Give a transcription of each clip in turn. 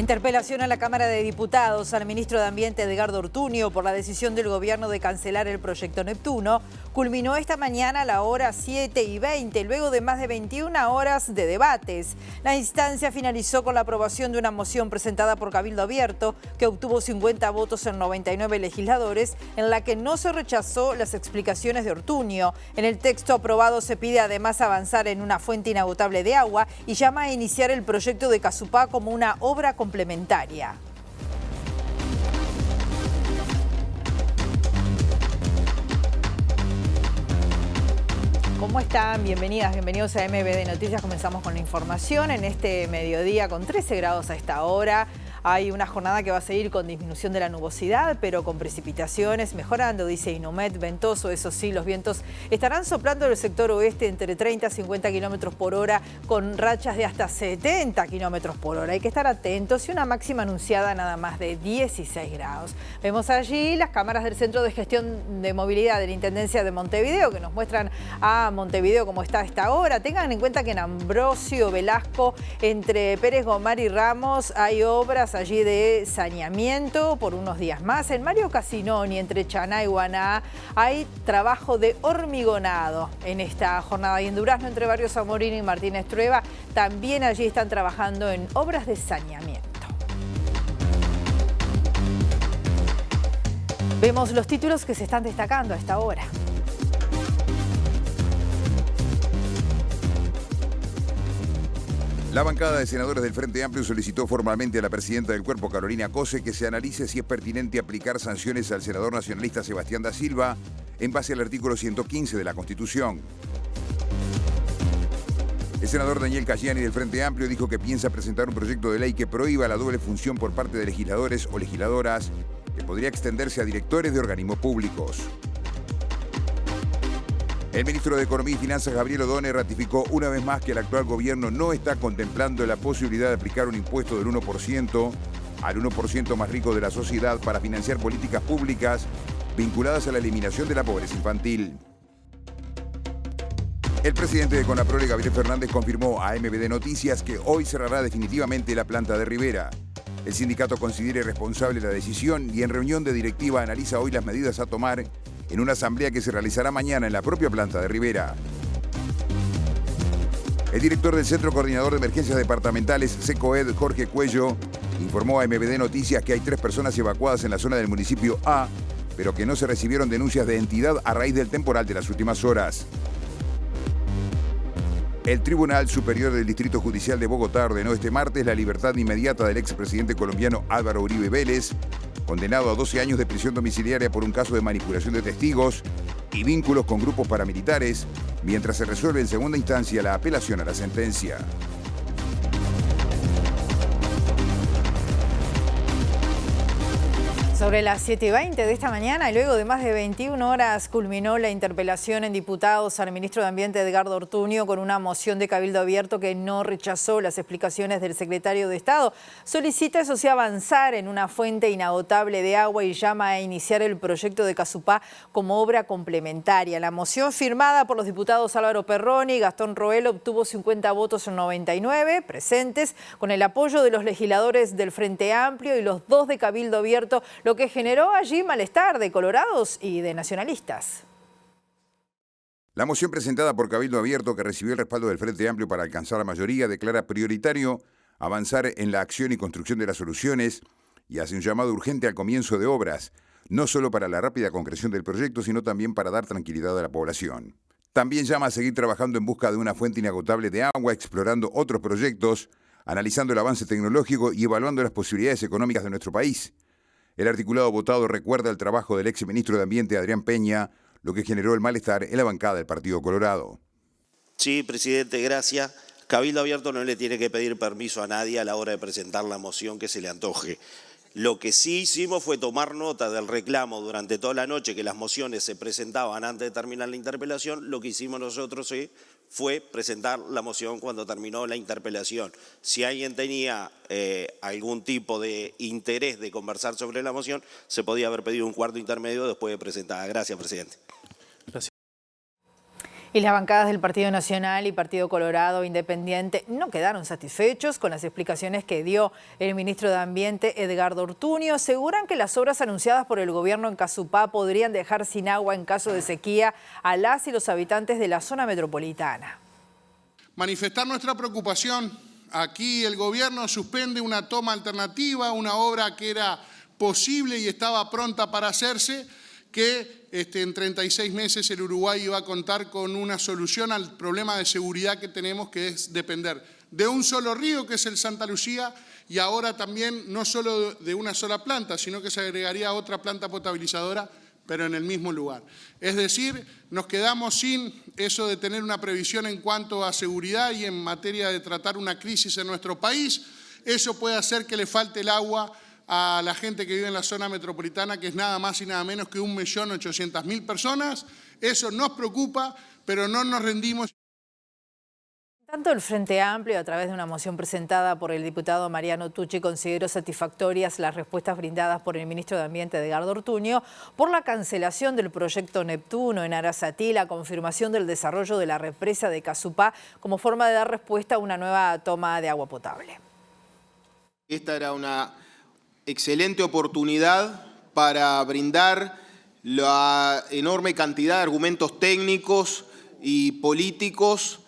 Interpelación a la Cámara de Diputados al ministro de Ambiente Edgardo Ortuño por la decisión del gobierno de cancelar el proyecto Neptuno culminó esta mañana a la hora 7:20, luego de más de 21 horas de debates. La instancia finalizó con la aprobación de una moción presentada por Cabildo Abierto, que obtuvo 50 votos en 99 legisladores, en la que no se rechazó las explicaciones de Ortuño. En el texto aprobado se pide además avanzar en una fuente inagotable de agua y llama a iniciar el proyecto de Casupá como una obra complementaria. ¿Cómo están? Bienvenidas, bienvenidos a MBD Noticias. Comenzamos con la información en este mediodía con 13 grados a esta hora. Hay una jornada que va a seguir con disminución de la nubosidad, pero con precipitaciones mejorando, dice Inumet. Ventoso, eso sí, los vientos estarán soplando del sector oeste entre 30 a 50 kilómetros por hora, con rachas de hasta 70 kilómetros por hora. Hay que estar atentos y una máxima anunciada nada más de 16 grados. Vemos allí las cámaras del Centro de Gestión de Movilidad de la Intendencia de Montevideo, que nos muestran a Montevideo como está a esta hora. Tengan en cuenta que en Ambrosio Velasco, entre Pérez Gomar y Ramos, hay obras allí de saneamiento por unos días más. En Mario Casinoni, entre Chaná y Guaná, hay trabajo de hormigonado en esta jornada. Y en Durazno, entre Barrio Zamorino y Martínez Trueba, también allí están trabajando en obras de saneamiento. Vemos los títulos que se están destacando a esta hora. La bancada de senadores del Frente Amplio solicitó formalmente a la presidenta del cuerpo, Carolina Cose, que se analice si es pertinente aplicar sanciones al senador nacionalista Sebastián da Silva en base al artículo 115 de la Constitución. El senador Daniel Cayani del Frente Amplio dijo que piensa presentar un proyecto de ley que prohíba la doble función por parte de legisladores o legisladoras, que podría extenderse a directores de organismos públicos. El ministro de Economía y Finanzas, Gabriel Odone, ratificó una vez más que el actual gobierno no está contemplando la posibilidad de aplicar un impuesto del 1% al 1% más rico de la sociedad para financiar políticas públicas vinculadas a la eliminación de la pobreza infantil. El presidente de Conaprole, Gabriel Fernández, confirmó a MBD Noticias que hoy cerrará definitivamente la planta de Rivera. El sindicato considera irresponsable la decisión y en reunión de directiva analiza hoy las medidas a tomar en una asamblea que se realizará mañana en la propia planta de Rivera. El director del Centro Coordinador de Emergencias Departamentales, SECOED, Jorge Cuello, informó a MBD Noticias que hay 3 personas evacuadas en la zona del municipio A, pero que no se recibieron denuncias de entidad a raíz del temporal de las últimas horas. El Tribunal Superior del Distrito Judicial de Bogotá ordenó este martes la libertad inmediata del expresidente colombiano Álvaro Uribe Vélez, condenado a 12 años de prisión domiciliaria por un caso de manipulación de testigos y vínculos con grupos paramilitares, mientras se resuelve en segunda instancia la apelación a la sentencia. Sobre las 7:20 de esta mañana y luego de más de 21 horas culminó la interpelación en diputados al ministro de Ambiente Edgardo Ortuño con una moción de Cabildo Abierto que no rechazó las explicaciones del secretario de Estado. Solicita, eso sí, avanzar en una fuente inagotable de agua y llama a iniciar el proyecto de Casupá como obra complementaria. La moción, firmada por los diputados Álvaro Perroni y Gastón Roel, obtuvo 50 votos en 99 presentes, con el apoyo de los legisladores del Frente Amplio y los 2 de Cabildo Abierto, lo que generó allí malestar de colorados y de nacionalistas. La moción presentada por Cabildo Abierto, que recibió el respaldo del Frente Amplio para alcanzar la mayoría, declara prioritario avanzar en la acción y construcción de las soluciones y hace un llamado urgente al comienzo de obras, no solo para la rápida concreción del proyecto, sino también para dar tranquilidad a la población. También llama a seguir trabajando en busca de una fuente inagotable de agua, explorando otros proyectos, analizando el avance tecnológico y evaluando las posibilidades económicas de nuestro país. El articulado votado recuerda el trabajo del exministro de Ambiente, Adrián Peña, lo que generó el malestar en la bancada del Partido Colorado. Sí, presidente, gracias. Cabildo Abierto no le tiene que pedir permiso a nadie a la hora de presentar la moción que se le antoje. Lo que sí hicimos fue tomar nota del reclamo durante toda la noche que las mociones se presentaban antes de terminar la interpelación. Lo que hicimos nosotros fue presentar la moción cuando terminó la interpelación. Si alguien tenía algún tipo de interés de conversar sobre la moción, se podía haber pedido un cuarto intermedio después de presentada. Gracias, presidente. Y las bancadas del Partido Nacional y Partido Colorado Independiente no quedaron satisfechos con las explicaciones que dio el ministro de Ambiente, Edgardo Ortuño. Aseguran que las obras anunciadas por el gobierno en Casupá podrían dejar sin agua en caso de sequía a las y los habitantes de la zona metropolitana. Manifestar nuestra preocupación. Aquí el gobierno suspende una toma alternativa, una obra que era posible y estaba pronta para hacerse, que en 36 meses el Uruguay iba a contar con una solución al problema de seguridad que tenemos, que es depender de un solo río, que es el Santa Lucía, y ahora también no solo de una sola planta, sino que se agregaría otra planta potabilizadora, pero en el mismo lugar. Es decir, nos quedamos sin eso de tener una previsión en cuanto a seguridad y en materia de tratar una crisis en nuestro país. Eso puede hacer que le falte el agua a la gente que vive en la zona metropolitana, que es nada más y nada menos que 1.800.000 personas. Eso nos preocupa, pero no nos rendimos. Tanto el Frente Amplio, a través de una moción presentada por el diputado Mariano Tucci, consideró satisfactorias las respuestas brindadas por el ministro de Ambiente, Edgardo Ortuño, por la cancelación del proyecto Neptuno en Arasatí, la confirmación del desarrollo de la represa de Casupá como forma de dar respuesta a una nueva toma de agua potable. Esta era una excelente oportunidad para brindar la enorme cantidad de argumentos técnicos y políticos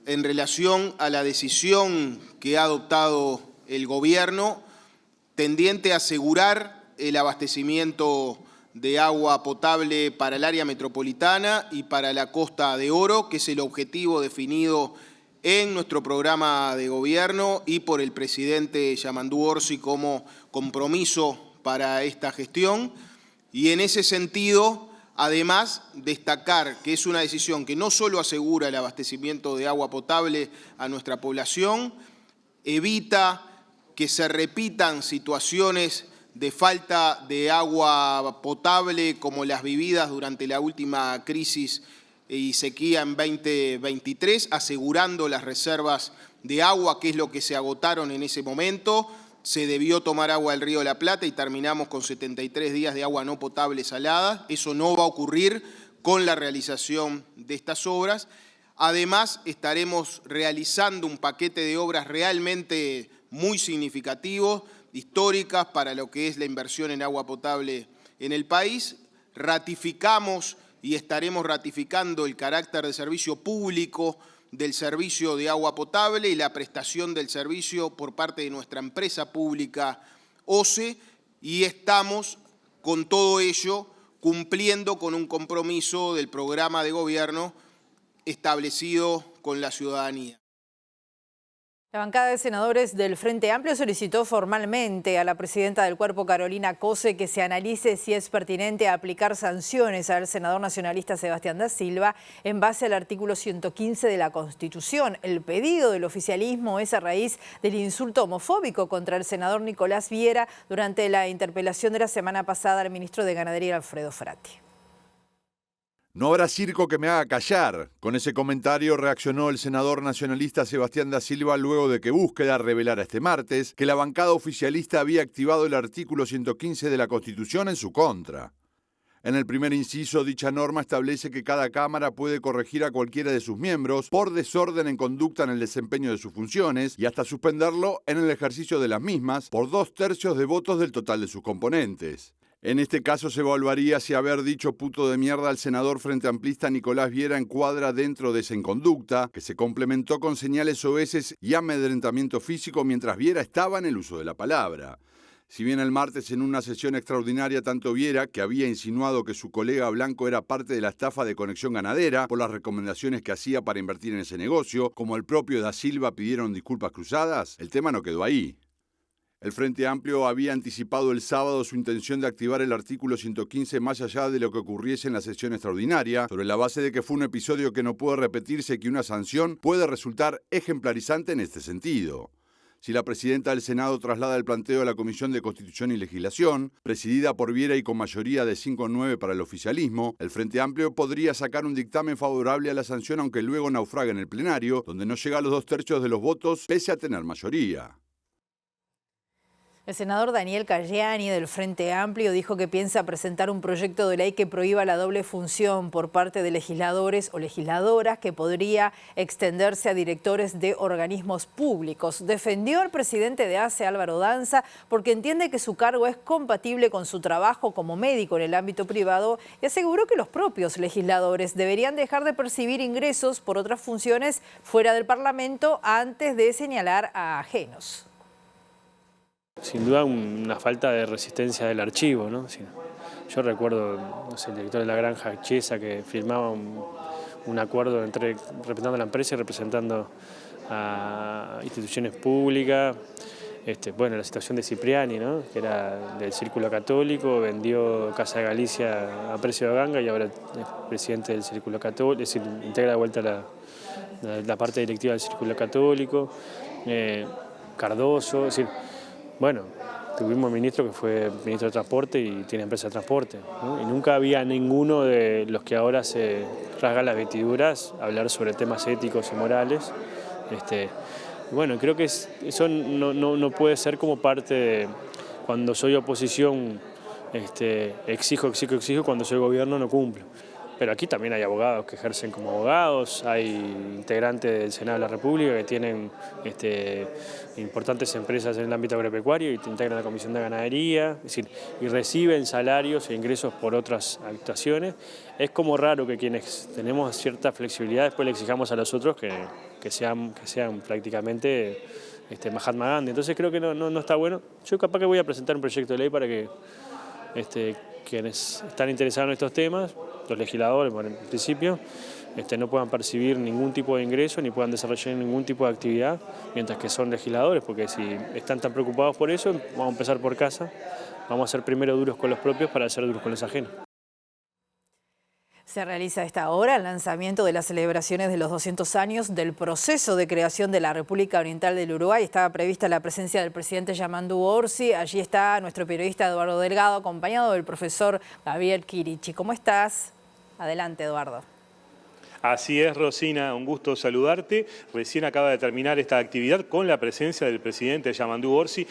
en relación a la decisión que ha adoptado el gobierno tendiente a asegurar el abastecimiento de agua potable para el área metropolitana y para la Costa de Oro, que es el objetivo definido en nuestro programa de gobierno y por el presidente Yamandú Orsi como compromiso para esta gestión. Y en ese sentido, además, destacar que es una decisión que no solo asegura el abastecimiento de agua potable a nuestra población, evita que se repitan situaciones de falta de agua potable como las vividas durante la última crisis y sequía en 2023, asegurando las reservas de agua, que es lo que se agotaron en ese momento. Se debió tomar agua del río de la Plata y terminamos con 73 días de agua no potable salada. Eso no va a ocurrir con la realización de estas obras. Además, estaremos realizando un paquete de obras realmente muy significativos, históricas para lo que es la inversión en agua potable en el país. Ratificamos y estaremos ratificando el carácter de servicio público del servicio de agua potable y la prestación del servicio por parte de nuestra empresa pública OCE, y estamos con todo ello cumpliendo con un compromiso del programa de gobierno establecido con la ciudadanía. La bancada de senadores del Frente Amplio solicitó formalmente a la presidenta del cuerpo, Carolina Cose, que se analice si es pertinente aplicar sanciones al senador nacionalista Sebastián da Silva en base al artículo 115 de la Constitución. El pedido del oficialismo es a raíz del insulto homofóbico contra el senador Nicolás Viera durante la interpelación de la semana pasada al ministro de Ganadería, Alfredo Frati. No habrá circo que me haga callar. Con ese comentario reaccionó el senador nacionalista Sebastián da Silva luego de que Búsqueda revelara este martes que la bancada oficialista había activado el artículo 115 de la Constitución en su contra. En el primer inciso, dicha norma establece que cada Cámara puede corregir a cualquiera de sus miembros por desorden en conducta en el desempeño de sus funciones y hasta suspenderlo en el ejercicio de las mismas por 2/3 de votos del total de sus componentes. En este caso se evaluaría si haber dicho puto de mierda al senador frente amplista Nicolás Viera encuadra dentro de esa inconducta, que se complementó con señales soeces y amedrentamiento físico mientras Viera estaba en el uso de la palabra. Si bien el martes en una sesión extraordinaria tanto Viera, que había insinuado que su colega Blanco era parte de la estafa de Conexión Ganadera por las recomendaciones que hacía para invertir en ese negocio, como el propio da Silva pidieron disculpas cruzadas, el tema no quedó ahí. El Frente Amplio había anticipado el sábado su intención de activar el artículo 115 más allá de lo que ocurriese en la sesión extraordinaria, sobre la base de que fue un episodio que no puede repetirse y que una sanción puede resultar ejemplarizante en este sentido. Si la presidenta del Senado traslada el planteo a la Comisión de Constitución y Legislación, presidida por Viera y con mayoría de 5-9 para el oficialismo, el Frente Amplio podría sacar un dictamen favorable a la sanción, aunque luego naufrague en el plenario, donde no llega a los 2/3 de los votos, pese a tener mayoría. El senador Daniel Cayani del Frente Amplio dijo que piensa presentar un proyecto de ley que prohíba la doble función por parte de legisladores o legisladoras, que podría extenderse a directores de organismos públicos. Defendió al presidente de ACE, Álvaro Danza, porque entiende que su cargo es compatible con su trabajo como médico en el ámbito privado, y aseguró que los propios legisladores deberían dejar de percibir ingresos por otras funciones fuera del Parlamento antes de señalar a ajenos. Sin duda una falta de resistencia del archivo, ¿no? Yo recuerdo, no sé, el director de la granja Chiesa, que firmaba un acuerdo entre representando a la empresa y representando a instituciones públicas. Bueno, la situación de Cipriani, ¿no? Que era del Círculo Católico, vendió Casa de Galicia a precio de ganga y ahora es presidente del Círculo Católico, es decir, integra de vuelta la parte directiva del Círculo Católico. Cardoso, es decir, bueno, tuvimos un ministro que fue ministro de Transporte y tiene empresa de transporte, ¿no? Y nunca había ninguno de los que ahora se rasgan las vestiduras hablar sobre temas éticos y morales. Bueno, creo que eso no puede ser como parte de cuando soy oposición, exijo, cuando soy gobierno no cumplo. Pero aquí también hay abogados que ejercen como abogados, hay integrantes del Senado de la República que tienen importantes empresas en el ámbito agropecuario y integran la Comisión de Ganadería, es decir, y reciben salarios e ingresos por otras actuaciones. Es como raro que quienes tenemos cierta flexibilidad después le exijamos a los otros que sean prácticamente Mahatma Gandhi. Entonces creo que no está bueno. Yo capaz que voy a presentar un proyecto de ley para que quienes están interesados en estos temas, los legisladores, bueno, en principio, no puedan percibir ningún tipo de ingreso ni puedan desarrollar ningún tipo de actividad mientras que son legisladores, porque si están tan preocupados por eso, vamos a empezar por casa, vamos a ser primero duros con los propios para ser duros con los ajenos. Se realiza a esta hora el lanzamiento de las celebraciones de los 200 años del proceso de creación de la República Oriental del Uruguay. Estaba prevista la presencia del presidente Yamandu Orsi. Allí está nuestro periodista Eduardo Delgado, acompañado del profesor Gabriel Quirichi. ¿Cómo estás? Adelante, Eduardo. Así es, Rosina, un gusto saludarte. Recién acaba de terminar esta actividad con la presencia del presidente Yamandu Orsi.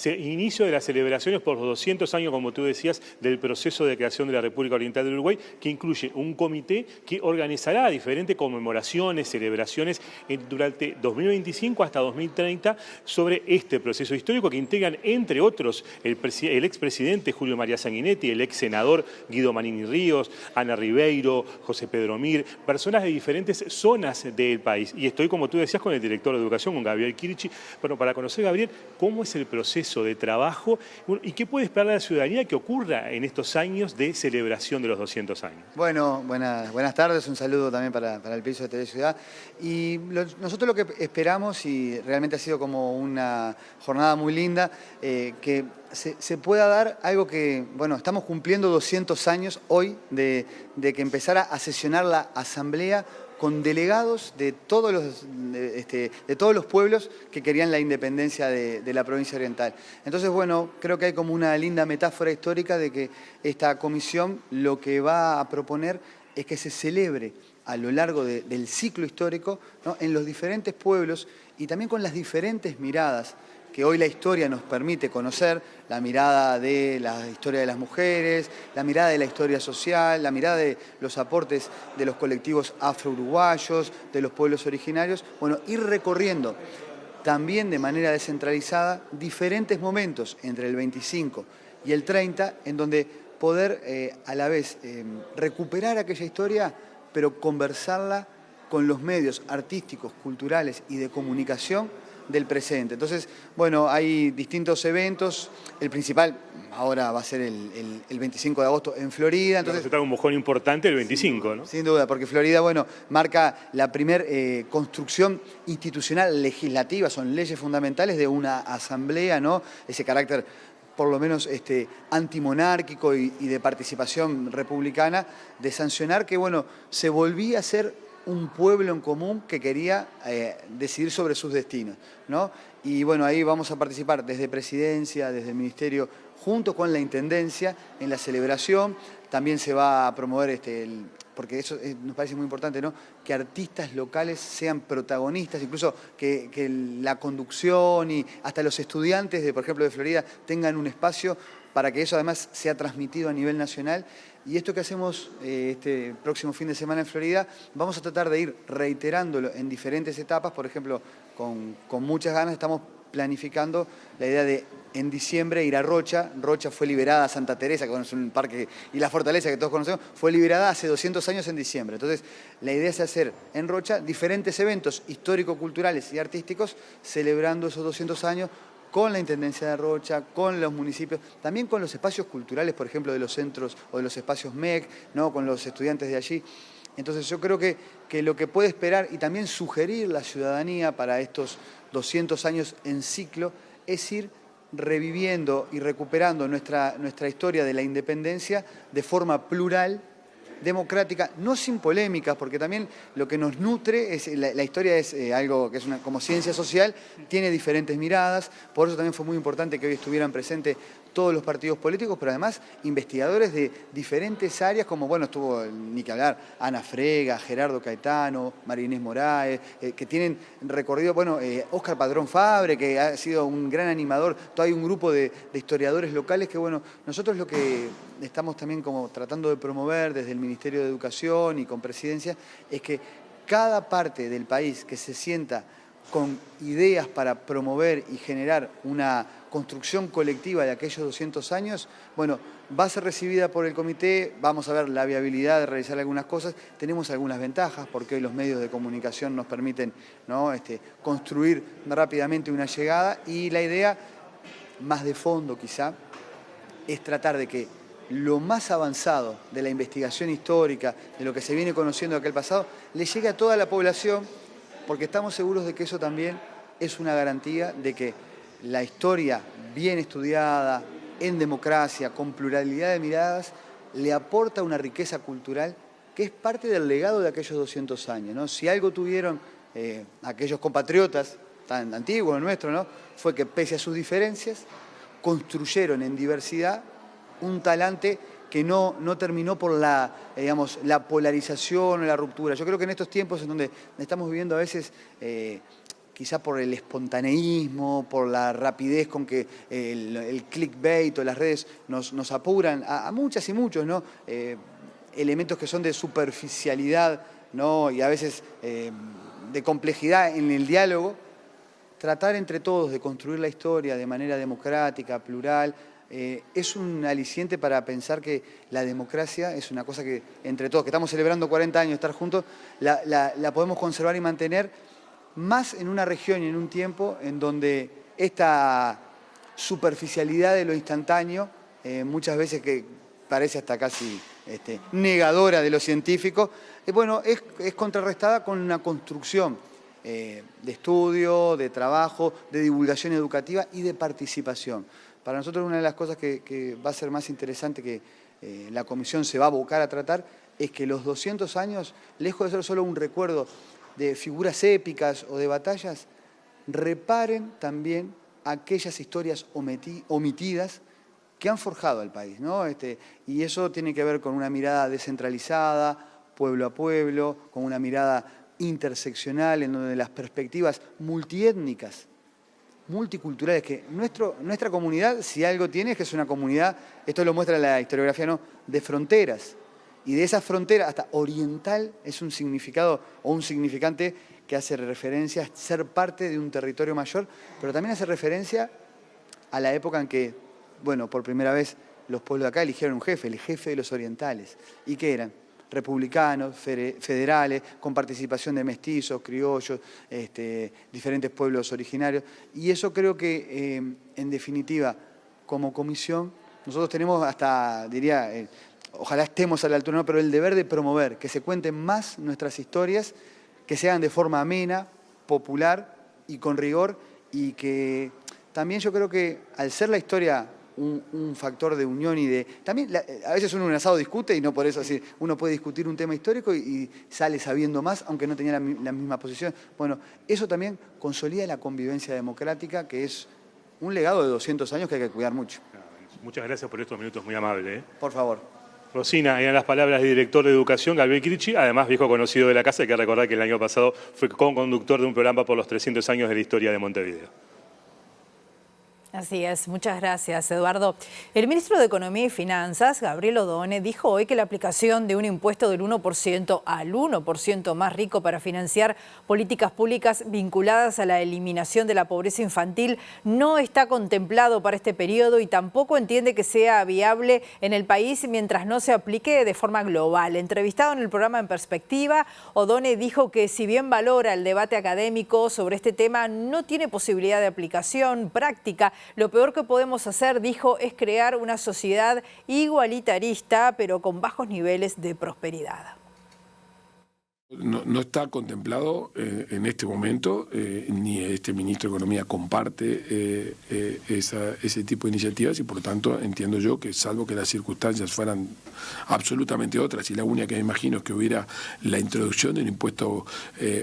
Inicio de las celebraciones por los 200 años, como tú decías, del proceso de creación de la República Oriental del Uruguay, que incluye un comité que organizará diferentes conmemoraciones, celebraciones durante 2025 hasta 2030 sobre este proceso histórico, que integran, entre otros, el expresidente Julio María Sanguinetti, el ex senador Guido Manini Ríos, Ana Ribeiro, José Pedro Mir, personas de diferentes zonas del país. Y estoy, como tú decías, con el director de Educación, con Gabriel Quirichi, para conocer, Gabriel, cómo es el proceso de trabajo y qué puede esperar la ciudadanía que ocurra en estos años de celebración de los 200 años. Bueno, buenas tardes, un saludo también para el piso de TV Ciudad. Y nosotros lo que esperamos, y realmente ha sido como una jornada muy linda, que se pueda dar algo que, bueno, estamos cumpliendo 200 años hoy de que empezara a sesionar la Asamblea con delegados de todos los pueblos que querían la independencia de la provincia oriental. Entonces, bueno, creo que hay como una linda metáfora histórica de que esta comisión lo que va a proponer es que se celebre a lo largo del ciclo histórico, ¿no?, en los diferentes pueblos y también con las diferentes miradas que hoy la historia nos permite conocer, la mirada de la historia de las mujeres, la mirada de la historia social, la mirada de los aportes de los colectivos afro-uruguayos, de los pueblos originarios, bueno, ir recorriendo también de manera descentralizada diferentes momentos entre el 25 y el 30, en donde poder a la vez recuperar aquella historia, pero conversarla con los medios artísticos, culturales y de comunicación del presente. Entonces, bueno, hay distintos eventos. El principal ahora va a ser el 25 de agosto en Florida. Entonces, está un mojón importante el 25, ¿no? Sin duda, porque Florida, bueno, marca la primer construcción institucional legislativa, son leyes fundamentales de una asamblea, ¿no? Ese carácter por lo menos antimonárquico y de participación republicana, de sancionar que, bueno, se volvía a ser un pueblo en común que quería decidir sobre sus destinos, ¿no? Y bueno, ahí vamos a participar desde Presidencia, desde el Ministerio, junto con la Intendencia, en la celebración. también se va a promover, porque eso nos parece muy importante, ¿no? Que artistas locales sean protagonistas, incluso que la conducción y hasta los estudiantes, por ejemplo, de Florida, tengan un espacio para que eso además sea transmitido a nivel nacional. Y esto que hacemos este próximo fin de semana en Florida, vamos a tratar de ir reiterándolo en diferentes etapas. Por ejemplo, con muchas ganas estamos planificando la idea de en diciembre ir a Rocha. Rocha fue liberada, Santa Teresa, que bueno, es un parque, y la fortaleza que todos conocemos, fue liberada hace 200 años en diciembre. Entonces, la idea es hacer en Rocha diferentes eventos histórico-culturales y artísticos celebrando esos 200 años con la Intendencia de Rocha, con los municipios, también con los espacios culturales, por ejemplo, de los centros o de los espacios MEC, ¿no? Con los estudiantes de allí. Entonces yo creo que lo que puede esperar y también sugerir la ciudadanía para estos 200 años en ciclo es ir reviviendo y recuperando nuestra historia de la independencia de forma plural, democrática, no sin polémicas, porque también lo que nos nutre es la historia es algo que es como ciencia social, tiene diferentes miradas, por eso también fue muy importante que hoy estuvieran presentes todos los partidos políticos, pero además investigadores de diferentes áreas, como bueno, estuvo, ni que hablar, Ana Frega, Gerardo Caetano, María Inés Moraes, que tienen recorrido, bueno, Óscar Padrón Fabre, que ha sido un gran animador, todo hay un grupo de historiadores locales que, bueno, nosotros lo que estamos también como tratando de promover desde el Ministerio de Educación y con Presidencia, es que cada parte del país que se sienta con ideas para promover y generar una construcción colectiva de aquellos 200 años, bueno, va a ser recibida por el comité, vamos a ver la viabilidad de realizar algunas cosas, tenemos algunas ventajas porque hoy los medios de comunicación nos permiten, ¿no? Construir rápidamente una llegada y la idea, más de fondo quizá, es tratar de que lo más avanzado de la investigación histórica, de lo que se viene conociendo de aquel pasado, le llegue a toda la población, porque estamos seguros de que eso también es una garantía de que la historia bien estudiada, en democracia, con pluralidad de miradas, le aporta una riqueza cultural que es parte del legado de aquellos 200 años, ¿no? Si algo tuvieron aquellos compatriotas tan antiguos nuestros, ¿no? Fue que pese a sus diferencias, construyeron en diversidad un talante que no terminó por la polarización o la ruptura. Yo creo que en estos tiempos en donde estamos viviendo a veces, quizá por el espontaneísmo, por la rapidez con que el clickbait o las redes nos apuran, a muchas y muchos, ¿no? Elementos que son de superficialidad, ¿no? Y a veces de complejidad en el diálogo, tratar entre todos de construir la historia de manera democrática, plural, es un aliciente para pensar que la democracia es una cosa que entre todos, que estamos celebrando 40 años de estar juntos, la podemos conservar y mantener más en una región y en un tiempo en donde esta superficialidad de lo instantáneo, muchas veces que parece hasta casi negadora de lo científico, bueno, es contrarrestada con una construcción de estudio, de trabajo, de divulgación educativa y de participación. Para nosotros una de las cosas que va a ser más interesante que la comisión se va a abocar a tratar es que los 200 años, lejos de ser solo un recuerdo de figuras épicas o de batallas, reparen también aquellas historias omitidas que han forjado al país, ¿no? Y eso tiene que ver con una mirada descentralizada, pueblo a pueblo, con una mirada interseccional en donde las perspectivas multiétnicas, multiculturales, que nuestra comunidad, si algo tiene, es que es una comunidad, esto lo muestra la historiografía, ¿no?, de fronteras. Y de esa frontera hasta oriental es un significado o un significante que hace referencia a ser parte de un territorio mayor, pero también hace referencia a la época en que, bueno, por primera vez los pueblos de acá eligieron un jefe, el jefe de los orientales. ¿Y qué eran? Republicanos, federales, con participación de mestizos, criollos, diferentes pueblos originarios. Y eso creo que, en definitiva, como comisión, nosotros tenemos hasta, diría, ojalá estemos a la altura, ¿no?, pero el deber de promover, que se cuenten más nuestras historias, que se hagan de forma amena, popular y con rigor, y que también yo creo que al ser la historia un factor de unión y de... También a veces uno en un asado discute y no por eso así, uno puede discutir un tema histórico y sale sabiendo más, aunque no tenía la misma posición. Bueno, eso también consolida la convivencia democrática, que es un legado de 200 años que hay que cuidar mucho. Muchas gracias por estos minutos, muy amable, ¿eh? Por favor. Rosina, eran las palabras del director de Educación, Gabriel Kirchi, además viejo conocido de la casa. Hay que recordar que el año pasado fue conductor de un programa por los 300 años de la historia de Montevideo. Así es, muchas gracias, Eduardo. El ministro de Economía y Finanzas, Gabriel Odone, dijo hoy que la aplicación de un impuesto del 1% al 1% más rico para financiar políticas públicas vinculadas a la eliminación de la pobreza infantil no está contemplado para este periodo y tampoco entiende que sea viable en el país mientras no se aplique de forma global. Entrevistado en el programa En Perspectiva, Odone dijo que si bien valora el debate académico sobre este tema, no tiene posibilidad de aplicación práctica. Lo peor que podemos hacer, dijo, es crear una sociedad igualitarista, pero con bajos niveles de prosperidad. No está contemplado en este momento, ni este ministro de Economía comparte ese tipo de iniciativas y por lo tanto entiendo yo que salvo que las circunstancias fueran absolutamente otras y la única que me imagino es que hubiera la introducción de un impuesto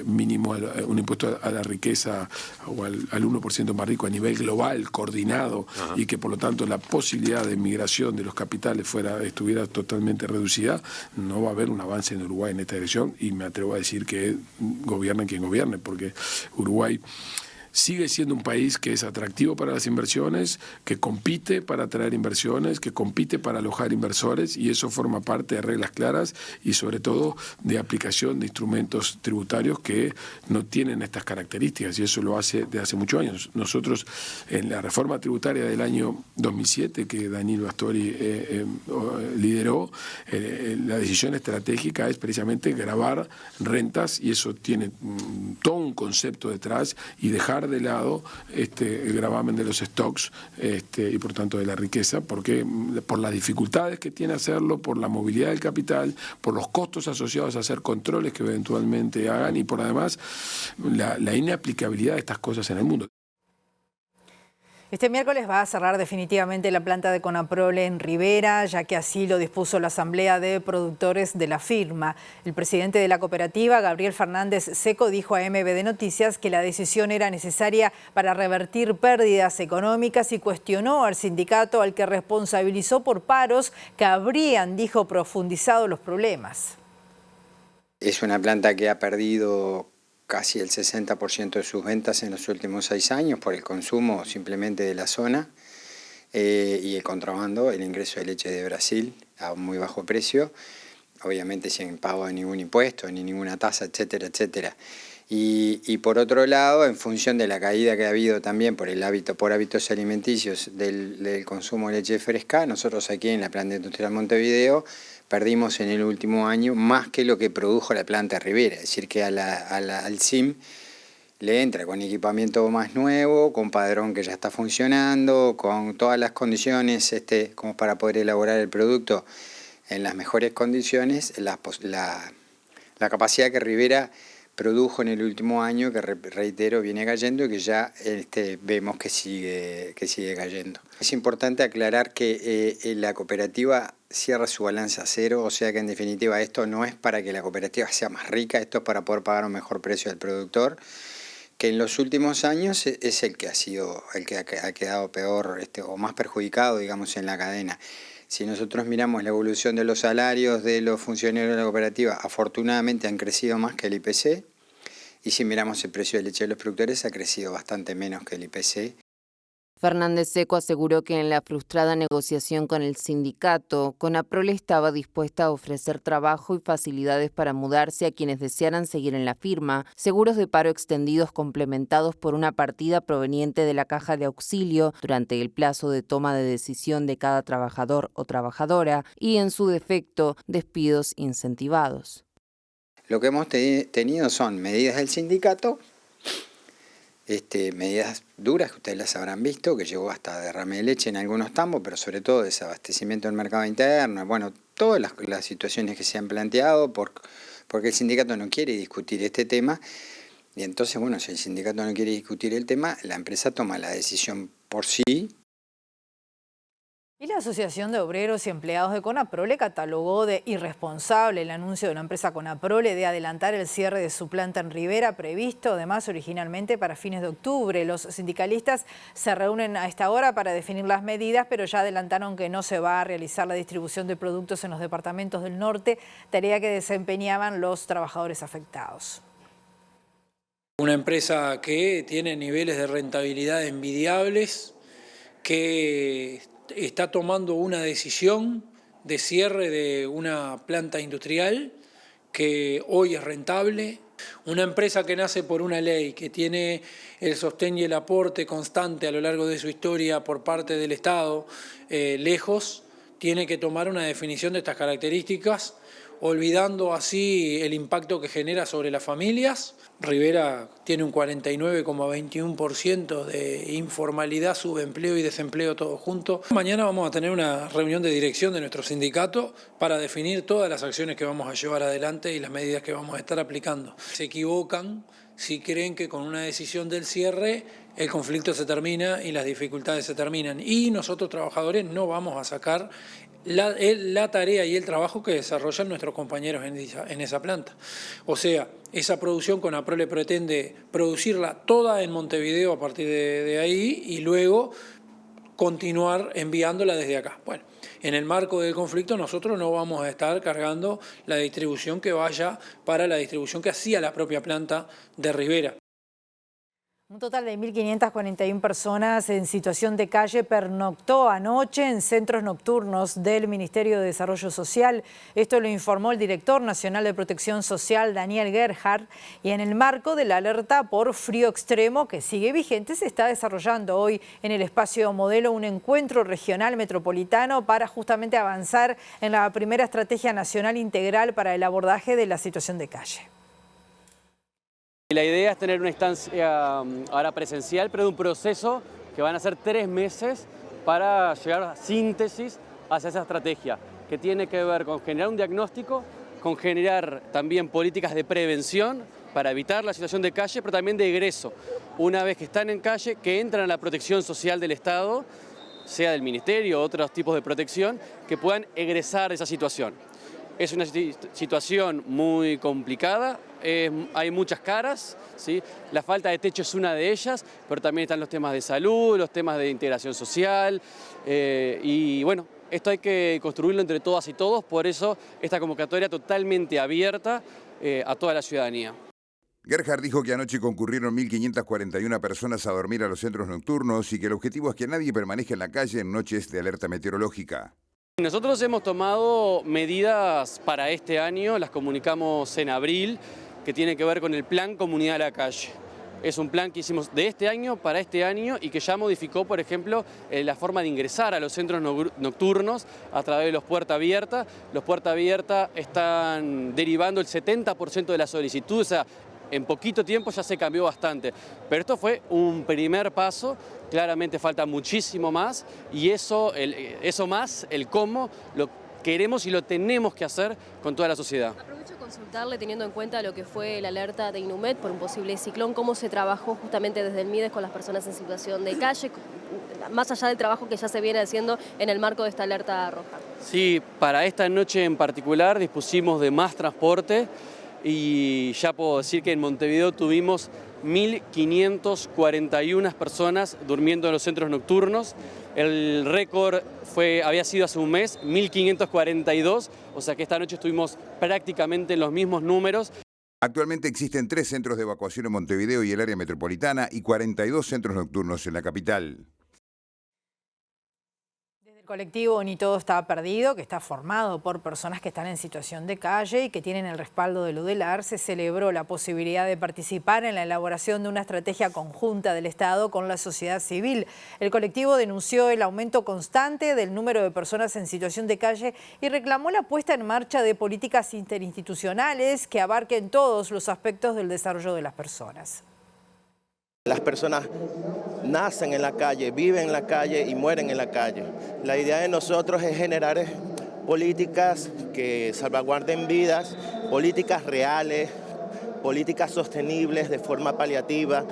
mínimo, un impuesto a la riqueza o al 1% más rico a nivel global, coordinado. Ajá. Y que por lo tanto la posibilidad de migración de los capitales estuviera totalmente reducida, no va a haber un avance en Uruguay en esta dirección y me atrevo a decir que gobierne quien gobierne, porque Uruguay sigue siendo un país que es atractivo para las inversiones, que compite para atraer inversiones, que compite para alojar inversores y eso forma parte de reglas claras y sobre todo de aplicación de instrumentos tributarios que no tienen estas características y eso lo hace de hace muchos años. Nosotros en la reforma tributaria del año 2007 que Danilo Astori lideró, la decisión estratégica es precisamente gravar rentas y eso tiene todo un concepto detrás y dejar de lado el gravamen de los stocks y por tanto de la riqueza, porque por las dificultades que tiene hacerlo, por la movilidad del capital, por los costos asociados a hacer controles que eventualmente hagan y por además la inaplicabilidad de estas cosas en el mundo. Este miércoles va a cerrar definitivamente la planta de Conaprole en Rivera, ya que así lo dispuso la Asamblea de Productores de la firma. El presidente de la cooperativa, Gabriel Fernández Seco, dijo a MBD Noticias que la decisión era necesaria para revertir pérdidas económicas y cuestionó al sindicato al que responsabilizó por paros que habrían, dijo, profundizado los problemas. Es una planta que ha perdido casi el 60% de sus ventas en los últimos 6 años por el consumo simplemente de la zona y el contrabando, el ingreso de leche de Brasil a un muy bajo precio, obviamente sin pago de ningún impuesto, ni ninguna tasa, etcétera, etcétera. Y por otro lado, en función de la caída que ha habido también por hábitos alimenticios del consumo de leche fresca, nosotros aquí en la planta industrial Montevideo perdimos en el último año más que lo que produjo la planta Rivera, es decir que al CIM le entra con equipamiento más nuevo, con padrón que ya está funcionando, con todas las condiciones como para poder elaborar el producto en las mejores condiciones, la capacidad que Rivera produjo en el último año, que reitero, viene cayendo y que ya vemos que sigue cayendo. Es importante aclarar que la cooperativa cierra su balance a cero, o sea que en definitiva esto no es para que la cooperativa sea más rica, esto es para poder pagar un mejor precio al productor, que en los últimos años es el que ha quedado peor o más perjudicado, digamos, en la cadena. Si nosotros miramos la evolución de los salarios de los funcionarios de la cooperativa, afortunadamente han crecido más que el IPC, y si miramos el precio de leche de los productores ha crecido bastante menos que el IPC. Fernández Seco aseguró que en la frustrada negociación con el sindicato, Conaprole estaba dispuesta a ofrecer trabajo y facilidades para mudarse a quienes desearan seguir en la firma, seguros de paro extendidos complementados por una partida proveniente de la caja de auxilio durante el plazo de toma de decisión de cada trabajador o trabajadora y, en su defecto, despidos incentivados. Lo que hemos tenido son medidas del sindicato, medidas duras que ustedes las habrán visto, que llegó hasta derrame de leche en algunos tambos, pero sobre todo desabastecimiento del mercado interno, bueno, todas las situaciones que se han planteado porque el sindicato no quiere discutir este tema y entonces, bueno, si el sindicato no quiere discutir el tema, la empresa toma la decisión por sí Y la Asociación de Obreros y Empleados de Conaprole catalogó de irresponsable el anuncio de la empresa Conaprole de adelantar el cierre de su planta en Rivera, previsto además originalmente para fines de octubre. Los sindicalistas se reúnen a esta hora para definir las medidas, pero ya adelantaron que no se va a realizar la distribución de productos en los departamentos del norte, tarea que desempeñaban los trabajadores afectados. Una empresa que tiene niveles de rentabilidad envidiables, que está tomando una decisión de cierre de una planta industrial que hoy es rentable. Una empresa que nace por una ley, que tiene el sostén y el aporte constante a lo largo de su historia por parte del Estado, lejos, tiene que tomar una definición de estas características, olvidando así el impacto que genera sobre las familias. Rivera tiene un 49,21% de informalidad, subempleo y desempleo todo junto. Mañana vamos a tener una reunión de dirección de nuestro sindicato para definir todas las acciones que vamos a llevar adelante y las medidas que vamos a estar aplicando. Se equivocan si creen que con una decisión del cierre el conflicto se termina y las dificultades se terminan. Y nosotros trabajadores no vamos a sacar la tarea y el trabajo que desarrollan nuestros compañeros en esa planta. O sea, esa producción Conaprole pretende producirla toda en Montevideo a partir de ahí y luego continuar enviándola desde acá. Bueno, en el marco del conflicto nosotros no vamos a estar cargando la distribución que vaya para la distribución que hacía la propia planta de Rivera. Un total de 1.541 personas en situación de calle pernoctó anoche en centros nocturnos del Ministerio de Desarrollo Social. Esto lo informó el director nacional de Protección Social, Daniel Gerhardt, y en el marco de la alerta por frío extremo que sigue vigente, se está desarrollando hoy en el espacio Modelo un encuentro regional metropolitano para justamente avanzar en la primera estrategia nacional integral para el abordaje de la situación de calle. La idea es tener una instancia ahora presencial, pero de un proceso que van a ser 3 meses para llegar a síntesis hacia esa estrategia, que tiene que ver con generar un diagnóstico, con generar también políticas de prevención para evitar la situación de calle, pero también de egreso. Una vez que están en calle, que entran a la protección social del Estado, sea del Ministerio o otros tipos de protección, que puedan egresar de esa situación. Es una situación muy complicada, hay muchas caras, ¿sí? La falta de techo es una de ellas, pero también están los temas de salud, los temas de integración social y bueno, esto hay que construirlo entre todas y todos, por eso esta convocatoria totalmente abierta a toda la ciudadanía. Gerhardt dijo que anoche concurrieron 1.541 personas a dormir a los centros nocturnos y que el objetivo es que nadie permanezca en la calle en noches de alerta meteorológica. Nosotros hemos tomado medidas para este año, las comunicamos en abril, que tiene que ver con el Plan Comunidad a la Calle. Es un plan que hicimos de este año para este año y que ya modificó, por ejemplo, la forma de ingresar a los centros nocturnos a través de los Puerta Abierta. Los Puerta Abierta están derivando el 70% de las solicitudes, o sea, en poquito tiempo ya se cambió bastante. Pero esto fue un primer paso, claramente falta muchísimo más y eso más, el cómo, lo queremos y lo tenemos que hacer con toda la sociedad. Aprovecho a consultarle, teniendo en cuenta lo que fue la alerta de Inumet por un posible ciclón, cómo se trabajó justamente desde el MIDES con las personas en situación de calle, más allá del trabajo que ya se viene haciendo en el marco de esta alerta roja. Sí, para esta noche en particular dispusimos de más transporte y ya puedo decir que en Montevideo tuvimos 1.541 personas durmiendo en los centros nocturnos. El récord había sido hace un mes, 1.542, o sea que esta noche estuvimos prácticamente en los mismos números. Actualmente existen 3 centros de evacuación en Montevideo y el área metropolitana y 42 centros nocturnos en la capital. El colectivo Ni Todo Está Perdido, que está formado por personas que están en situación de calle y que tienen el respaldo del UDELAR, se celebró la posibilidad de participar en la elaboración de una estrategia conjunta del Estado con la sociedad civil. El colectivo denunció el aumento constante del número de personas en situación de calle y reclamó la puesta en marcha de políticas interinstitucionales que abarquen todos los aspectos del desarrollo de las personas. Las personas nacen en la calle, viven en la calle y mueren en la calle. La idea de nosotros es generar políticas que salvaguarden vidas, políticas reales, políticas sostenibles de forma paliativa,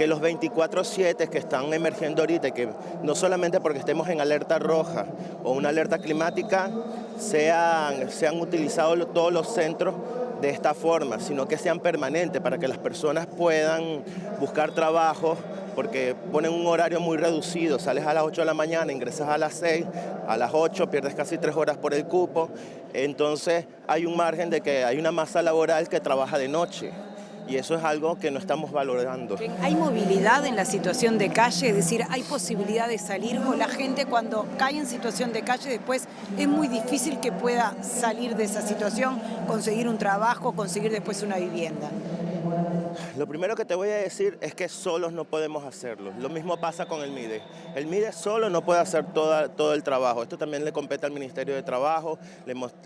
que los 24/7 que están emergiendo ahorita, y que no solamente porque estemos en alerta roja o una alerta climática, sean utilizados todos los centros de esta forma, sino que sean permanentes para que las personas puedan buscar trabajo, porque ponen un horario muy reducido, sales a las 8 de la mañana, ingresas a las 6, a las 8 pierdes casi 3 horas por el cupo, entonces hay un margen de que hay una masa laboral que trabaja de noche. Y eso es algo que no estamos valorando. ¿Hay movilidad en la situación de calle? Es decir, ¿hay posibilidad de salir? ¿O la gente cuando cae en situación de calle después es muy difícil que pueda salir de esa situación, conseguir un trabajo, conseguir después una vivienda? Lo primero que te voy a decir es que solos no podemos hacerlo. Lo mismo pasa con el MIDE. El MIDE solo no puede hacer todo el trabajo. Esto también le compete al Ministerio de Trabajo,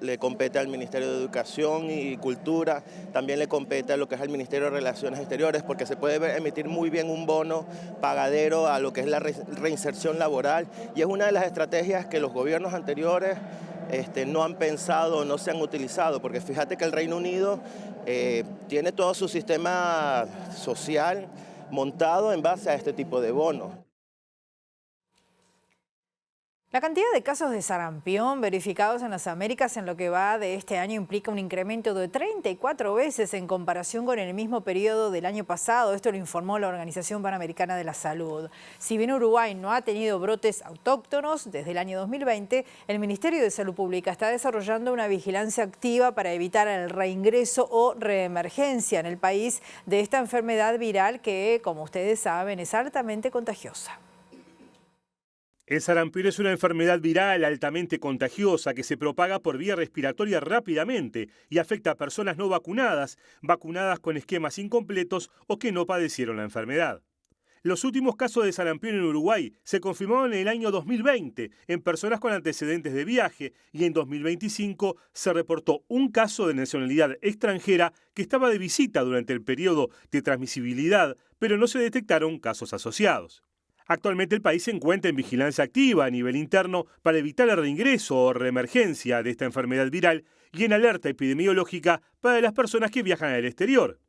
le compete al Ministerio de Educación y Cultura, también le compete a lo que es el Ministerio de Relaciones Exteriores, porque se puede emitir muy bien un bono pagadero a lo que es la reinserción laboral, y es una de las estrategias que los gobiernos anteriores no han pensado, no se han utilizado, porque fíjate que el Reino Unido tiene todo su sistema social montado en base a este tipo de bonos. La cantidad de casos de sarampión verificados en las Américas en lo que va de este año implica un incremento de 34 veces en comparación con el mismo periodo del año pasado. Esto lo informó la Organización Panamericana de la Salud. Si bien Uruguay no ha tenido brotes autóctonos desde el año 2020, el Ministerio de Salud Pública está desarrollando una vigilancia activa para evitar el reingreso o reemergencia en el país de esta enfermedad viral que, como ustedes saben, es altamente contagiosa. El sarampión es una enfermedad viral altamente contagiosa que se propaga por vía respiratoria rápidamente y afecta a personas no vacunadas, vacunadas con esquemas incompletos o que no padecieron la enfermedad. Los últimos casos de sarampión en Uruguay se confirmaron en el año 2020 en personas con antecedentes de viaje y en 2025 se reportó un caso de nacionalidad extranjera que estaba de visita durante el periodo de transmisibilidad, pero no se detectaron casos asociados. Actualmente el país se encuentra en vigilancia activa a nivel interno para evitar el reingreso o reemergencia de esta enfermedad viral y en alerta epidemiológica para las personas que viajan al exterior.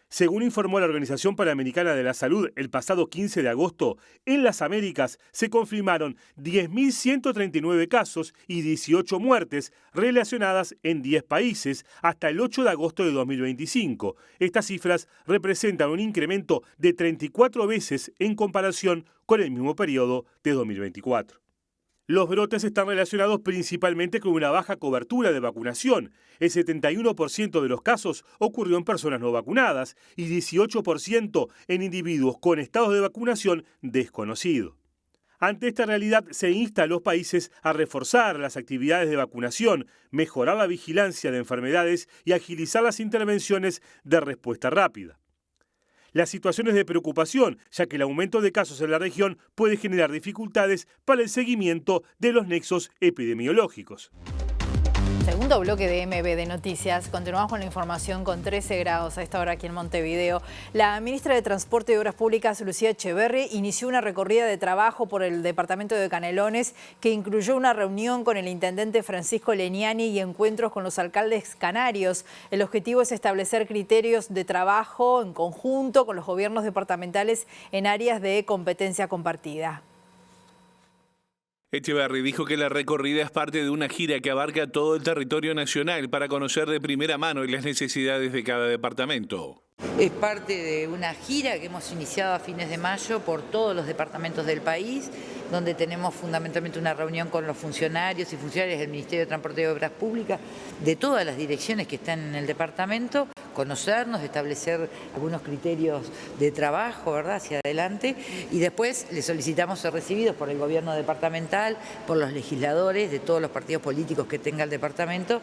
Según informó la Organización Panamericana de la Salud el pasado 15 de agosto, en las Américas se confirmaron 10.139 casos y 18 muertes relacionadas en 10 países hasta el 8 de agosto de 2025. Estas cifras representan un incremento de 34 veces en comparación con el mismo periodo de 2024. Los brotes están relacionados principalmente con una baja cobertura de vacunación. El 71% de los casos ocurrió en personas no vacunadas y 18% en individuos con estados de vacunación desconocidos. Ante esta realidad se insta a los países a reforzar las actividades de vacunación, mejorar la vigilancia de enfermedades y agilizar las intervenciones de respuesta rápida. La situación es de preocupación, ya que el aumento de casos en la región puede generar dificultades para el seguimiento de los nexos epidemiológicos. Segundo bloque de MB de Noticias. Continuamos con la información con 13 grados a esta hora aquí en Montevideo. La ministra de Transporte y Obras Públicas, Lucía Echeverri, inició una recorrida de trabajo por el departamento de Canelones que incluyó una reunión con el intendente Francisco Leniani y encuentros con los alcaldes canarios. El objetivo es establecer criterios de trabajo en conjunto con los gobiernos departamentales en áreas de competencia compartida. Echeverri dijo que la recorrida es parte de una gira que abarca todo el territorio nacional para conocer de primera mano las necesidades de cada departamento. Es parte de una gira que hemos iniciado a fines de mayo por todos los departamentos del país, donde tenemos fundamentalmente una reunión con los funcionarios y funcionarias del Ministerio de Transporte y Obras Públicas, de todas las direcciones que están en el departamento, conocernos, establecer algunos criterios de trabajo, ¿verdad?, hacia adelante, y después le solicitamos ser recibidos por el gobierno departamental, por los legisladores de todos los partidos políticos que tenga el departamento,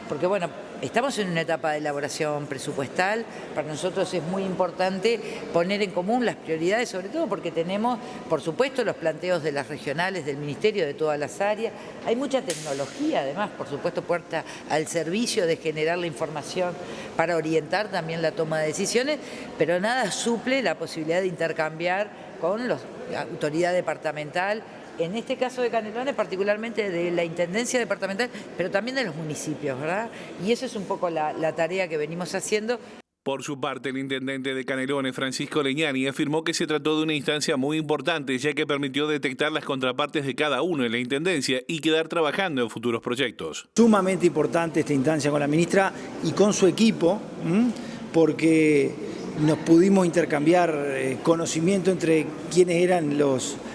porque bueno, estamos en una etapa de elaboración presupuestal. Para nosotros es muy importante poner en común las prioridades, sobre todo porque tenemos, por supuesto, los planteos de las regionales, del Ministerio, de todas las áreas. Hay mucha tecnología, además, por supuesto, puesta al servicio de generar la información para orientar también la toma de decisiones, pero nada suple la posibilidad de intercambiar con la autoridad departamental, en este caso de Canelones, particularmente de la Intendencia Departamental, pero también de los municipios, ¿verdad? Y eso es un poco la tarea que venimos haciendo. Por su parte, el intendente de Canelones, Francisco Leñani, afirmó que se trató de una instancia muy importante, ya que permitió detectar las contrapartes de cada uno en la intendencia y quedar trabajando en futuros proyectos. Sumamente importante esta instancia con la ministra y con su equipo, porque nos pudimos intercambiar conocimiento entre quienes eran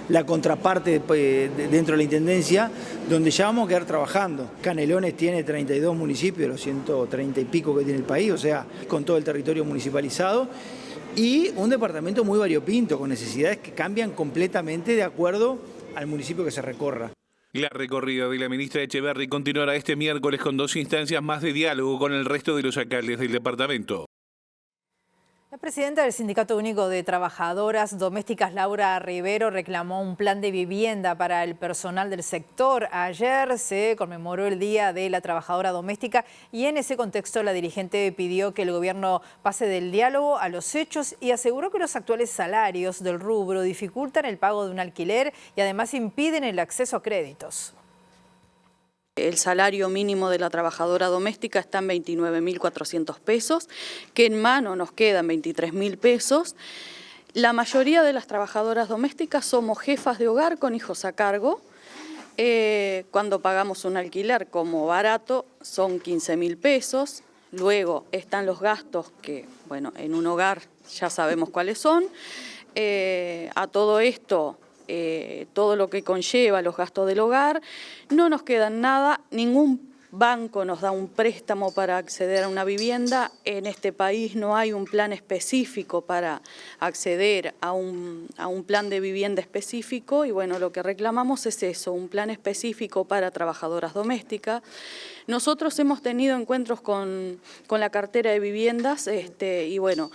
la contraparte dentro de la intendencia, donde ya vamos a quedar trabajando. Canelones tiene 32 municipios, de los 130 y pico que tiene el país, o sea, con todo el territorio municipalizado, y un departamento muy variopinto, con necesidades que cambian completamente de acuerdo al municipio que se recorra. La recorrida de la ministra Echeverri continuará este miércoles con 2 instancias más de diálogo con el resto de los alcaldes del departamento. La presidenta del Sindicato Único de Trabajadoras Domésticas, Laura Rivero, reclamó un plan de vivienda para el personal del sector. Ayer se conmemoró el Día de la Trabajadora Doméstica y en ese contexto la dirigente pidió que el gobierno pase del diálogo a los hechos y aseguró que los actuales salarios del rubro dificultan el pago de un alquiler y además impiden el acceso a créditos. El salario mínimo de la trabajadora doméstica está en 29.400 pesos, que en mano nos quedan 23.000 pesos. La mayoría de las trabajadoras domésticas somos jefas de hogar con hijos a cargo. Cuando pagamos un alquiler como barato son 15.000 pesos. Luego están los gastos que, bueno, en un hogar ya sabemos cuáles son. A todo esto, todo lo que conlleva los gastos del hogar, no nos queda nada, ningún banco nos da un préstamo para acceder a una vivienda. En este país no hay un plan específico para acceder a un plan de vivienda específico y bueno, lo que reclamamos es eso, un plan específico para trabajadoras domésticas. Nosotros hemos tenido encuentros con la cartera de viviendas y bueno,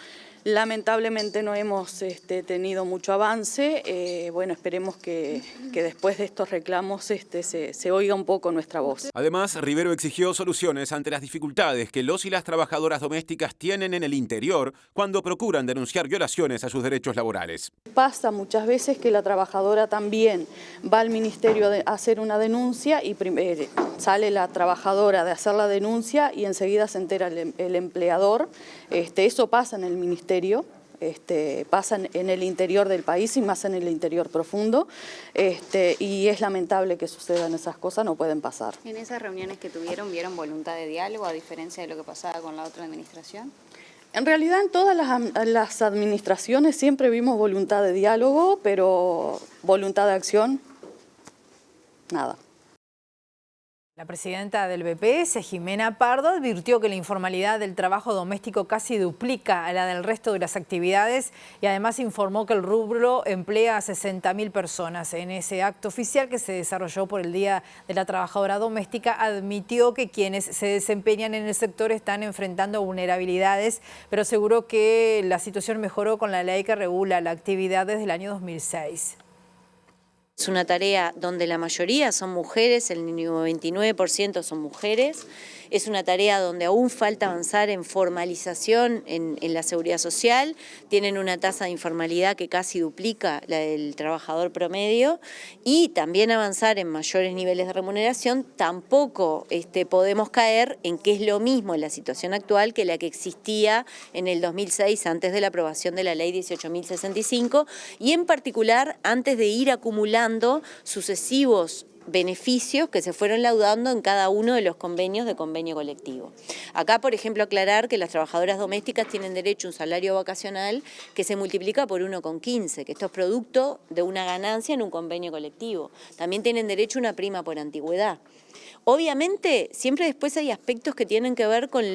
lamentablemente no hemos tenido mucho avance. Bueno, esperemos que después de estos reclamos se oiga un poco nuestra voz. Además, Rivero exigió soluciones ante las dificultades que los y las trabajadoras domésticas tienen en el interior cuando procuran denunciar violaciones a sus derechos laborales. Pasa muchas veces que la trabajadora también va al ministerio a hacer una denuncia y sale la trabajadora de hacer la denuncia y enseguida se entera el empleador. Eso pasa en el ministerio. Pasa en el interior del país y más en el interior profundo y es lamentable que sucedan esas cosas, no pueden pasar. ¿En esas reuniones que tuvieron vieron voluntad de diálogo a diferencia de lo que pasaba con la otra administración? En realidad en todas las administraciones siempre vimos voluntad de diálogo, pero voluntad de acción, nada. La presidenta del BPS, Jimena Pardo, advirtió que la informalidad del trabajo doméstico casi duplica a la del resto de las actividades y además informó que el rubro emplea a 60.000 personas. En ese acto oficial que se desarrolló por el Día de la Trabajadora Doméstica, admitió que quienes se desempeñan en el sector están enfrentando vulnerabilidades, pero aseguró que la situación mejoró con la ley que regula la actividad desde el año 2006. Es una tarea donde la mayoría son mujeres, el 99% son mujeres. Es una tarea donde aún falta avanzar en formalización en la seguridad social. Tienen una tasa de informalidad que casi duplica la del trabajador promedio. Y también avanzar en mayores niveles de remuneración. Tampoco podemos caer en que es lo mismo la situación actual que la que existía en el 2006 antes de la aprobación de la ley 18.065 y en particular antes de ir acumulando sucesivos beneficios que se fueron laudando en cada uno de los convenios de convenio colectivo. Acá, por ejemplo, aclarar que las trabajadoras domésticas tienen derecho a un salario vacacional que se multiplica por 1,15, que esto es producto de una ganancia en un convenio colectivo. También tienen derecho a una prima por antigüedad. Obviamente, siempre después hay aspectos que tienen que ver con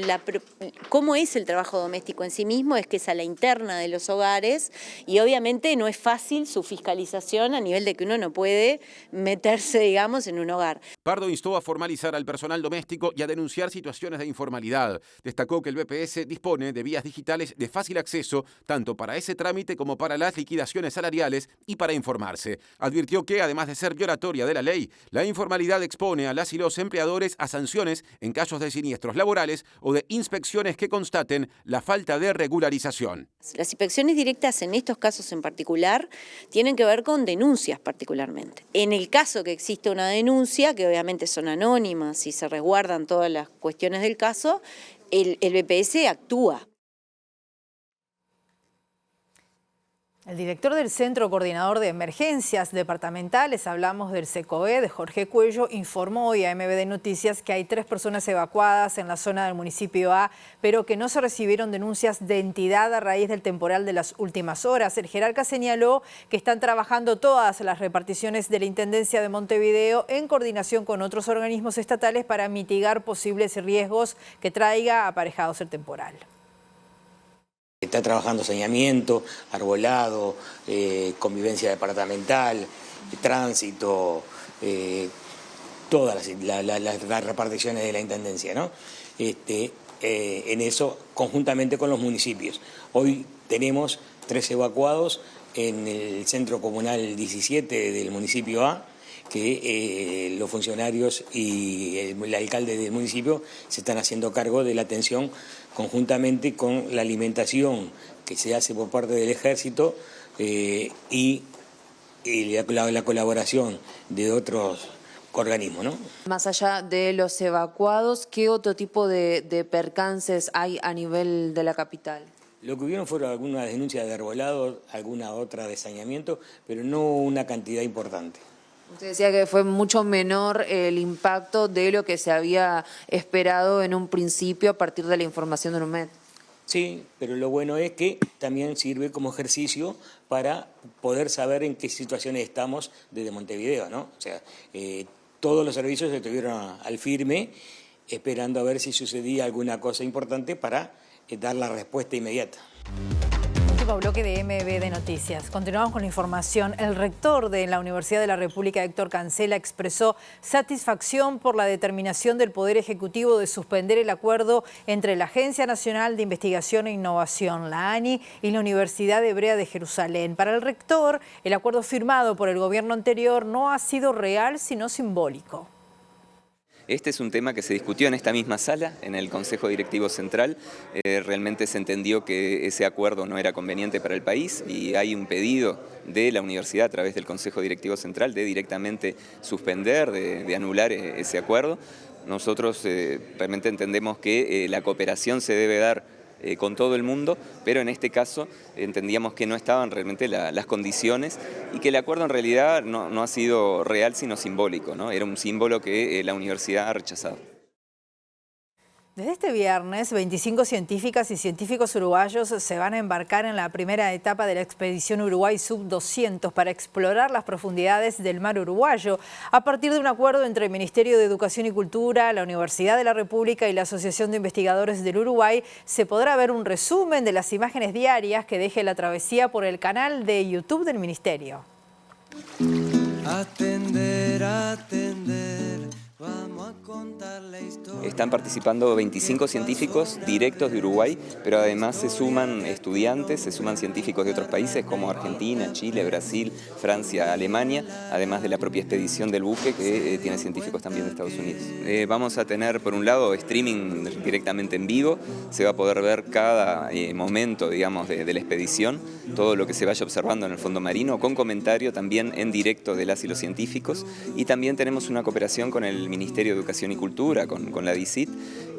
cómo es el trabajo doméstico en sí mismo, es que es a la interna de los hogares y obviamente no es fácil su fiscalización a nivel de que uno no puede meterse, digamos, en un hogar. Pardo instó a formalizar al personal doméstico y a denunciar situaciones de informalidad. Destacó que el BPS dispone de vías digitales de fácil acceso, tanto para ese trámite como para las liquidaciones salariales y para informarse. Advirtió que, además de ser violatoria de la ley, la informalidad expone a las y los empleadores a sanciones en casos de siniestros laborales o de inspecciones que constaten la falta de regularización. Las inspecciones directas en estos casos en particular tienen que ver con denuncias particularmente. En el caso que existe una denuncia, que obviamente son anónimas y se resguardan todas las cuestiones del caso, el BPS actúa. El director del Centro Coordinador de Emergencias Departamentales, hablamos del CECOE, de Jorge Cuello, informó hoy a MBD Noticias que hay 3 personas evacuadas en la zona del municipio A, pero que no se recibieron denuncias de entidad a raíz del temporal de las últimas horas. El jerarca señaló que están trabajando todas las reparticiones de la Intendencia de Montevideo en coordinación con otros organismos estatales para mitigar posibles riesgos que traiga aparejados el temporal. Está trabajando saneamiento, arbolado, convivencia departamental, tránsito, todas las reparticiones de la Intendencia, ¿no? En eso, conjuntamente con los municipios. Hoy tenemos 3 evacuados en el Centro Comunal 17 del municipio A, que los funcionarios y el alcalde del municipio se están haciendo cargo de la atención conjuntamente con la alimentación que se hace por parte del Ejército y la colaboración de otros organismos, ¿no? Más allá de los evacuados, ¿qué otro tipo de percances hay a nivel de la capital? Lo que hubieron fueron algunas denuncias de arbolado, alguna otra de saneamiento, pero no una cantidad importante. Usted decía que fue mucho menor el impacto de lo que se había esperado en un principio a partir de la información de UNUMED. Sí, pero lo bueno es que también sirve como ejercicio para poder saber en qué situaciones estamos desde Montevideo, ¿no? O sea, todos los servicios estuvieron al firme, esperando a ver si sucedía alguna cosa importante para dar la respuesta inmediata. Bloque de MBD Noticias. Continuamos con la información. El rector de la Universidad de la República, Héctor Cancela, expresó satisfacción por la determinación del Poder Ejecutivo de suspender el acuerdo entre la Agencia Nacional de Investigación e Innovación, la ANI, y la Universidad Hebrea de Jerusalén. Para el rector, el acuerdo firmado por el gobierno anterior no ha sido real, sino simbólico. Este es un tema que se discutió en esta misma sala, en el Consejo Directivo Central. Realmente se entendió que ese acuerdo no era conveniente para el país y hay un pedido de la universidad a través del Consejo Directivo Central de directamente suspender, de anular ese acuerdo. Nosotros realmente entendemos que la cooperación se debe dar con todo el mundo, pero en este caso entendíamos que no estaban realmente las condiciones y que el acuerdo en realidad no ha sido real sino simbólico, ¿no? Era un símbolo que la universidad ha rechazado. Desde este viernes, 25 científicas y científicos uruguayos se van a embarcar en la primera etapa de la expedición Uruguay Sub-200 para explorar las profundidades del mar uruguayo. A partir de un acuerdo entre el Ministerio de Educación y Cultura, la Universidad de la República y la Asociación de Investigadores del Uruguay, se podrá ver un resumen de las imágenes diarias que deje la travesía por el canal de YouTube del Ministerio. Atender, vamos a contar la historia. Están participando 25 científicos directos de Uruguay, pero además se suman estudiantes, se suman científicos de otros países como Argentina, Chile, Brasil, Francia, Alemania, además de la propia expedición del buque que tiene científicos también de Estados Unidos. Vamos a tener, por un lado, streaming directamente en vivo, se va a poder ver cada momento, digamos, de la expedición, todo lo que se vaya observando en el fondo marino, con comentario también en directo de las y los científicos, y también tenemos una cooperación con el Ministerio de Educación y Cultura, con la DICIT,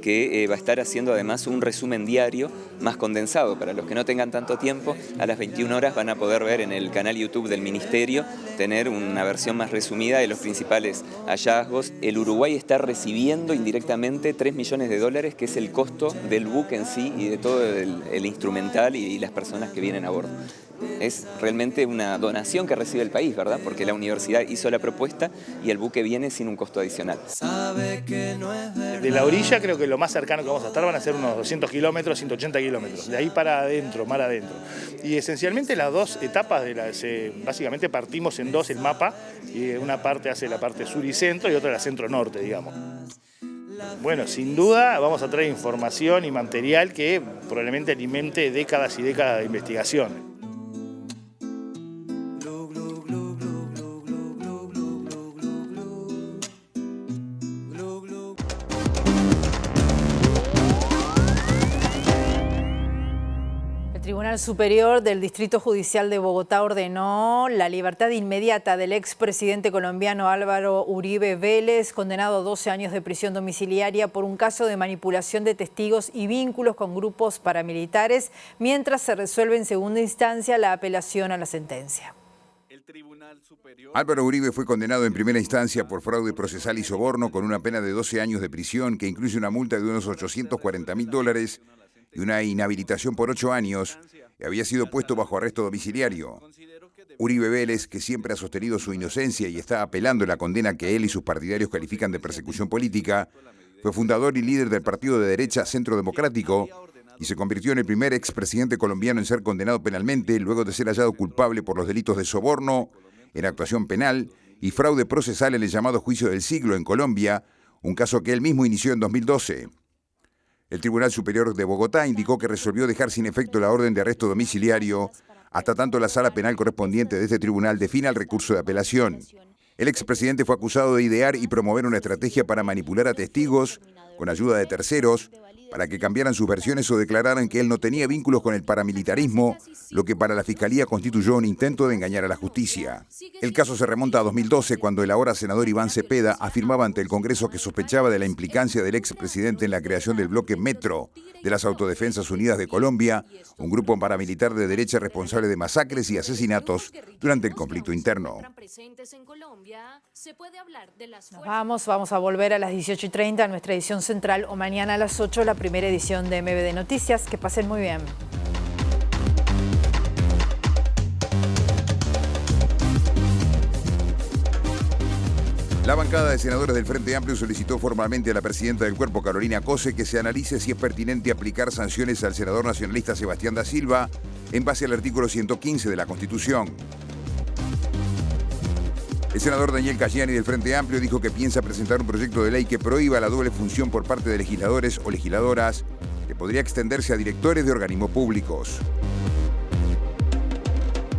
que va a estar haciendo además un resumen diario más condensado. Para los que no tengan tanto tiempo, a las 21 horas van a poder ver en el canal YouTube del Ministerio, tener una versión más resumida de los principales hallazgos. El Uruguay está recibiendo indirectamente $3 millones, que es el costo del buque en sí y de todo el instrumental y las personas que vienen a bordo. Es realmente una donación que recibe el país, ¿verdad? Porque la universidad hizo la propuesta y el buque viene sin un costo adicional. De la orilla creo que lo más cercano que vamos a estar van a ser unos 200 kilómetros, 180 kilómetros, de ahí para adentro, mar adentro. Y esencialmente las dos etapas, básicamente partimos en dos el mapa, y una parte hace la parte sur y centro y otra la centro-norte, digamos. Bueno, sin duda vamos a traer información y material que probablemente alimente décadas y décadas de investigación. El Tribunal Superior del Distrito Judicial de Bogotá ordenó la libertad inmediata del expresidente colombiano Álvaro Uribe Vélez, condenado a 12 años de prisión domiciliaria por un caso de manipulación de testigos y vínculos con grupos paramilitares, mientras se resuelve en segunda instancia la apelación a la sentencia. Álvaro Uribe fue condenado en primera instancia por fraude procesal y soborno con una pena de 12 años de prisión que incluye una multa de unos $840.000 y una inhabilitación por 8 años, y había sido puesto bajo arresto domiciliario. Uribe Vélez, que siempre ha sostenido su inocencia y está apelando la condena que él y sus partidarios califican de persecución política, fue fundador y líder del partido de derecha Centro Democrático y se convirtió en el primer expresidente colombiano en ser condenado penalmente luego de ser hallado culpable por los delitos de soborno, en actuación penal y fraude procesal en el llamado Juicio del Siglo en Colombia, un caso que él mismo inició en 2012. El Tribunal Superior de Bogotá indicó que resolvió dejar sin efecto la orden de arresto domiciliario hasta tanto la sala penal correspondiente de este tribunal defina el recurso de apelación. El expresidente fue acusado de idear y promover una estrategia para manipular a testigos con ayuda de terceros para que cambiaran sus versiones o declararan que él no tenía vínculos con el paramilitarismo, lo que para la Fiscalía constituyó un intento de engañar a la justicia. El caso se remonta a 2012, cuando el ahora senador Iván Cepeda afirmaba ante el Congreso que sospechaba de la implicancia del expresidente en la creación del bloque Metro de las Autodefensas Unidas de Colombia, un grupo paramilitar de derecha responsable de masacres y asesinatos durante el conflicto interno. Vamos a volver a las 18:30 a nuestra edición central o mañana a las 8 la primera edición de MBD Noticias. Que pasen muy bien. La bancada de senadores del Frente Amplio solicitó formalmente a la presidenta del cuerpo, Carolina Cose, que se analice si es pertinente aplicar sanciones al senador nacionalista Sebastián da Silva en base al artículo 115 de la Constitución. El senador Daniel Cayani del Frente Amplio dijo que piensa presentar un proyecto de ley que prohíba la doble función por parte de legisladores o legisladoras, que podría extenderse a directores de organismos públicos.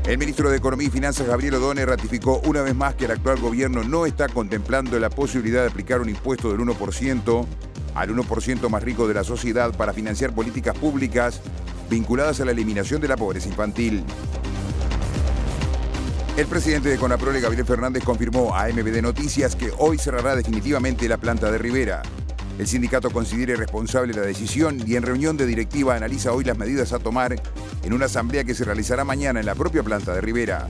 El ministro de Economía y Finanzas, Gabriel Odone, ratificó una vez más que el actual gobierno no está contemplando la posibilidad de aplicar un impuesto del 1% al 1% más rico de la sociedad para financiar políticas públicas vinculadas a la eliminación de la pobreza infantil. El presidente de Conaprole, Gabriel Fernández, confirmó a MBD Noticias que hoy cerrará definitivamente la planta de Rivera. El sindicato considera irresponsable la decisión y en reunión de directiva analiza hoy las medidas a tomar en una asamblea que se realizará mañana en la propia planta de Rivera.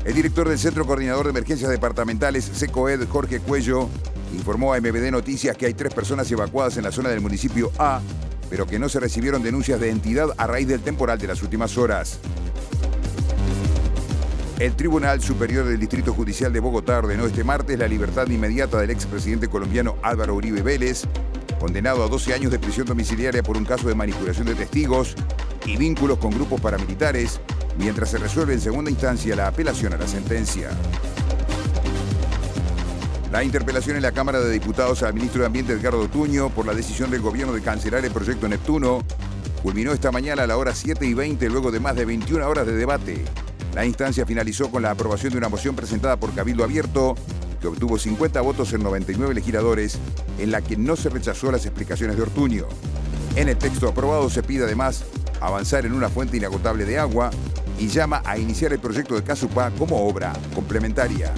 El director del Centro Coordinador de Emergencias Departamentales, SECOED, Jorge Cuello, informó a MBD Noticias que hay 3 personas evacuadas en la zona del municipio A, pero que no se recibieron denuncias de entidad a raíz del temporal de las últimas horas. El Tribunal Superior del Distrito Judicial de Bogotá ordenó este martes la libertad inmediata del expresidente colombiano Álvaro Uribe Vélez, condenado a 12 años de prisión domiciliaria por un caso de manipulación de testigos y vínculos con grupos paramilitares, mientras se resuelve en segunda instancia la apelación a la sentencia. La interpelación en la Cámara de Diputados al ministro de Ambiente, Edgardo Tuño, por la decisión del gobierno de cancelar el proyecto Neptuno, culminó esta mañana a la hora 7:20 luego de más de 21 horas de debate. La instancia finalizó con la aprobación de una moción presentada por Cabildo Abierto, que obtuvo 50 votos en 99 legisladores, en la que no se rechazó las explicaciones de Ortuño. En el texto aprobado se pide además avanzar en una fuente inagotable de agua y llama a iniciar el proyecto de Casupá como obra complementaria.